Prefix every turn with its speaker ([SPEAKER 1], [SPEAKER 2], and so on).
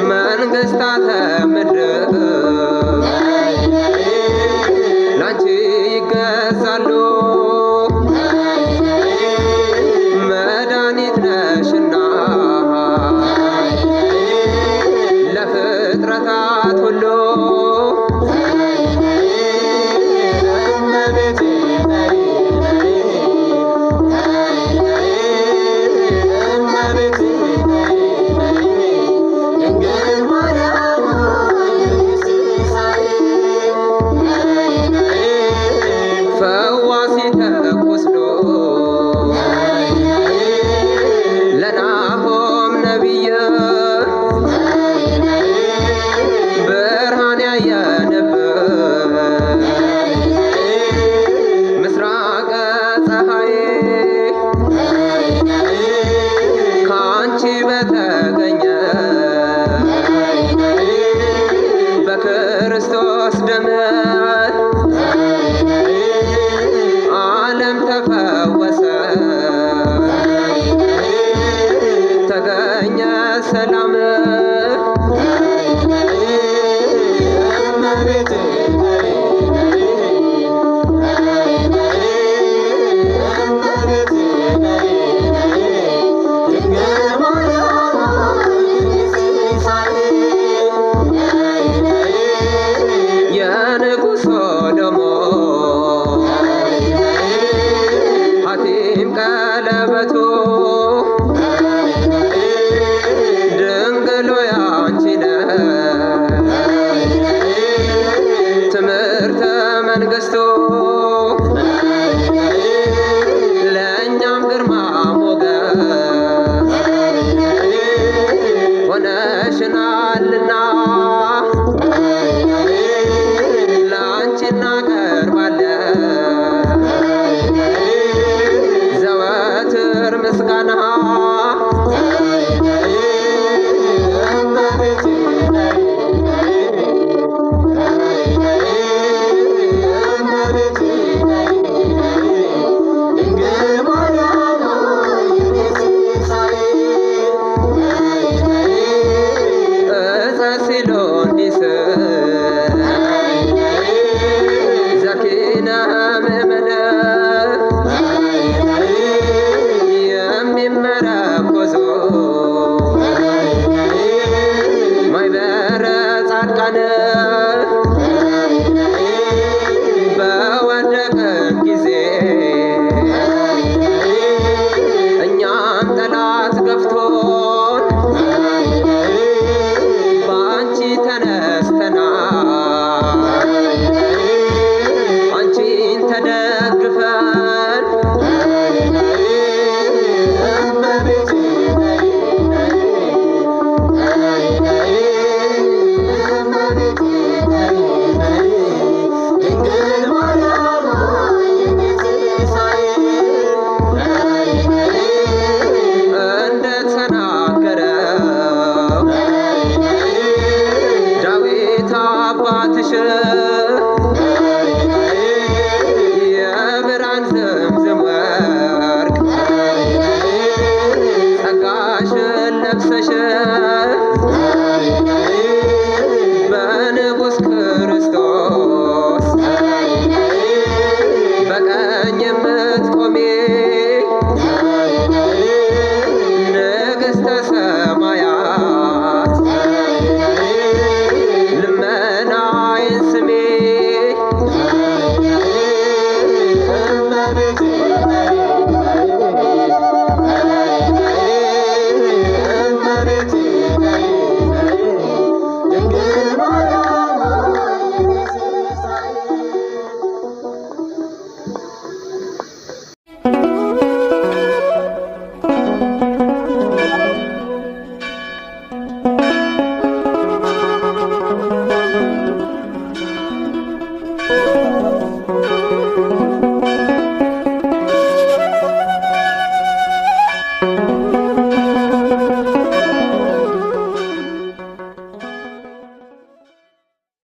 [SPEAKER 1] መንግስታተ ምድር ላንቺ ይገዛሉ መድኃኒት ነሽና ለፍጥረታት ሁሉ ፈዋሲ ተቁስሎ ለናሆም ነቢይ ብርሃን ያየንበት ምስራቀ ፀሐይ ከአንቺ በተገኘ በክርስቶስ ደም ዓለም ተፈወሰ ተገኘ ሰላም የንጉሥ ሰሎሞን ሐቲም ቀለበቱ ድንግል ሆይ አንቺ ነሽ ትምህርተ መንግሥቱ ለእኛም ግርማ ሞገስ ሆነሽናልና ለአንቺ እናቀርባለን ዘወትር ምስጋና ዕፀ ሲሎንዲስ ዘኪነ ምእመነ የሚመረኮዙ ማኅበረ ጻድቃን በወደቅን ጊዜ እኛም ጠላት ገፍቶን በአንቺ ተነስተናል አንቺን ተደግፈን እንደተናገረው ዳዊት አባትሽ የብርሃን ዝምዝም ወርቅ ጸጋሽን ለብሰሽ በንጉሥ ክርስቶስ በቀኝ የምትቆሚ ንግሥተ